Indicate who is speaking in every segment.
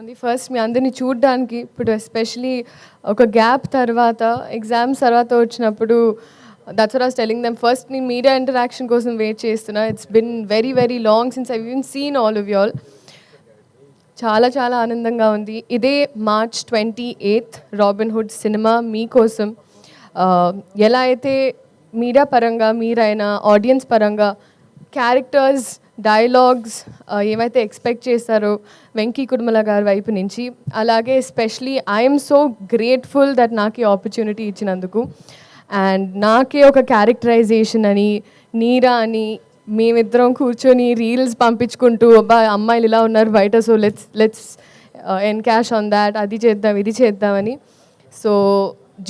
Speaker 1: ఉంది. ఫస్ట్ మీ అందరిని చూడ్డానికి ఇప్పుడు ఎస్పెషలీ ఒక గ్యాప్ తర్వాత ఎగ్జామ్స్ తర్వాత వచ్చినప్పుడు that's what I was telling them. First నేను మీడియా ఇంటరాక్షన్ కోసం వెయిట్ చేస్తున్నా. It's been very very long since I even seen all of you all. చాలా చాలా ఆనందంగా ఉంది. ఇదే March 28 రాబిన్హుడ్ సినిమా మీకోసం. ఎలా అయితే మీడియా పరంగా మీరైనా ఆడియన్స్ పరంగా క్యారెక్టర్స్ డైలాగ్స్ ఏమైతే ఎక్స్పెక్ట్ చేస్తారో వెంకీ కుడుమల గారి వైపు నుంచి, అలాగే especially I'm so grateful that నాకు ఈ ఆపర్చునిటీ ఇచ్చినందుకు. అండ్ నాకే ఒక క్యారెక్టరైజేషన్ అని నీరా అని మేమిద్దరం కూర్చొని రీల్స్ పంపించుకుంటూ అబ్బా అమ్మాయిలు ఇలా ఉన్నారు బయట, so let's encash on that, అది చేద్దాం ఇది చేద్దామని. So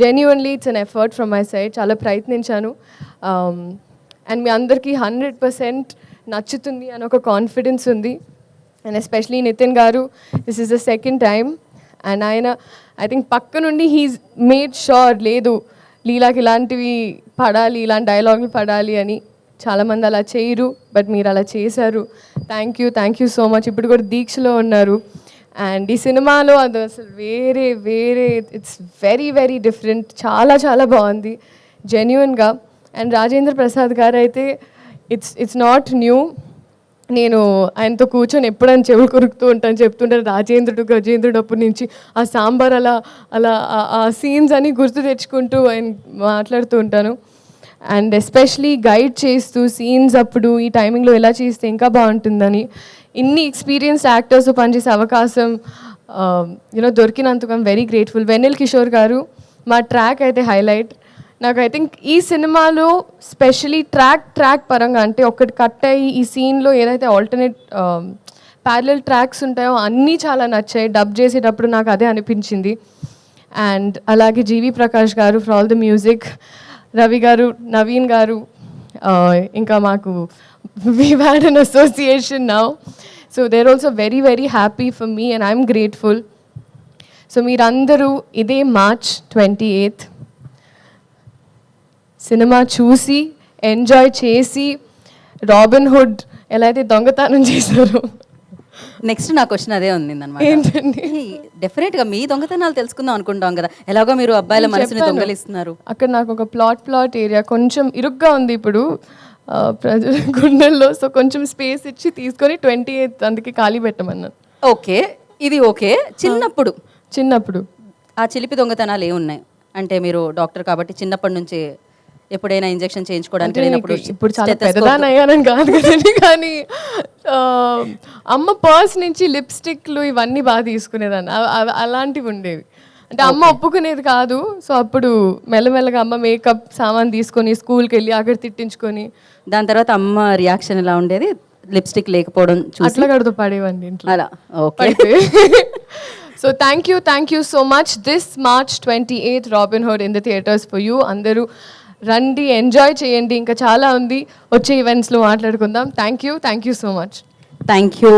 Speaker 1: genuinely it's an effort from my side. చాలా ప్రయత్నించాను. అండ్ మీ అందరికీ 100% నచ్చుతుంది అని ఒక కాన్ఫిడెన్స్ ఉంది. అండ్ ఎస్పెషలీ నితిన్ గారు, this is the second time. And ఆయన ఐ థింక్ పక్క నుండి హీస్ మేడ్ షూర్ లేదు లీలాకి ఇలాంటివి పడాలి, ఇలాంటి డైలాగులు పడాలి అని. చాలామంది అలా చేయరు, బట్ మీరు అలా చేశారు. Thank you so much. ఇప్పుడు కూడా దీక్షలో ఉన్నారు. అండ్ ఈ సినిమాలో అది అసలు వేరే ఇట్స్ వెరీ వెరీ డిఫరెంట్. చాలా చాలా బాగుంది జెన్యున్గా. అండ్ రాజేంద్ర ప్రసాద్ గారు అయితే ఇట్స్ నాట్ న్యూ. నేను ఆయనతో కూర్చొని ఎప్పుడైనా చెవులు కొరుకుతూ ఉంటాను, చెప్తుంటారు గజేంద్రుడు అప్పటి నుంచి ఆ సాంబార్ అలా అలా ఆ సీన్స్ అని గుర్తు తెచ్చుకుంటూ ఆయన మాట్లాడుతూ ఉంటాను. అండ్ ఎస్పెషలీ గైడ్ చేస్తూ సీన్స్ అప్పుడు ఈ టైమింగ్లో ఎలా చేస్తే ఇంకా బాగుంటుందని, ఇన్ని ఎక్స్పీరియన్స్ యాక్టర్స్ పనిచేసే అవకాశం దొరికినందుకు I'm very grateful. Vennela Kishore గారు మా ట్రాక్ అయితే హైలైట్. నాకు ఐ థింక్ ఈ సినిమాలో స్పెషలీ ట్రాక్ పరంగా అంటే ఒకటి కట్ అయ్యి ఈ సీన్లో ఏదైతే ఆల్టర్నేట్ ప్యారలల్ ట్రాక్స్ ఉంటాయో అన్నీ చాలా నచ్చాయి. డబ్ చేసేటప్పుడు నాకు అదే అనిపించింది. అండ్ అలాగే GV Prakash garu for all the music, Ravi garu, Naveen garu, ఇంకా మాకు we had an association now. So they are also very very happy for me and I'm grateful. So మీరందరూ ఇదే March 28 సినిమా చూసి ఎంజాయ్ చేసి రాబిన్హుడ్ ఎలా అయితే దొంగతనం చేశారో.
Speaker 2: నెక్స్ట్ నా క్వశ్చన్ అదే ఉంది
Speaker 1: ఏంటండి?
Speaker 2: డెఫినెట్ గా మీ దొంగతనాలు తెలుసుకుందాం అనుకుంటాం కదా, ఎలాగో మీరు అబ్బాయిల మనసుని దొంగలిస్తున్నారు.
Speaker 1: అక్కడ నాకు ఒక ప్లాట్ ఏరియా కొంచెం ఇరుగ్గా ఉంది ఇప్పుడు ప్రజల గుండెల్లో. సో కొంచెం స్పేస్ ఇచ్చి తీసుకొని 28 అందుకే ఖాళీ పెట్టమన్నాను.
Speaker 2: ఓకే, ఇది ఓకే. చిన్నప్పుడు ఆ చిలిపి దొంగతనాలు ఏమున్నాయి అంటే, మీరు డాక్టర్ కాబట్టి చిన్నప్పటి నుంచి ఎప్పుడైనా ఇంజెక్షన్ చేయించుకోవడానికి వెళ్ళినప్పుడు,
Speaker 1: ఇప్పుడు చాలా పెద్దదాన్ని అయ్యానని కాదు కదండి, కానీ అమ్మ పర్స్ నుంచి లిప్స్టిక్లు ఇవన్నీ బాగా తీసుకునేదాన్ని. అలాంటివి ఉండేవి. అంటే అమ్మ ఒప్పుకునేది కాదు. సో అప్పుడు మెల్లమెల్లగా అమ్మ మేకప్ సామాన్ తీసుకొని స్కూల్కి వెళ్ళి అక్కడ తిట్టించుకొని,
Speaker 2: దాని తర్వాత అమ్మ రియాక్షన్ ఎలా ఉండేది లిప్స్టిక్ లేకపోవడం
Speaker 1: అట్లా కడుతూ పడేవండి ఇంట్లో
Speaker 2: అలా. Okay.
Speaker 1: So thank you so much. This March 28 Robinhood in the theatres for you. అందరూ రండి, ఎంజాయ్ చేయండి. ఇంకా చాలా ఉంది, వచ్చే ఈవెంట్స్లో మాట్లాడుకుందాం. Thank you so much.
Speaker 2: Thank you.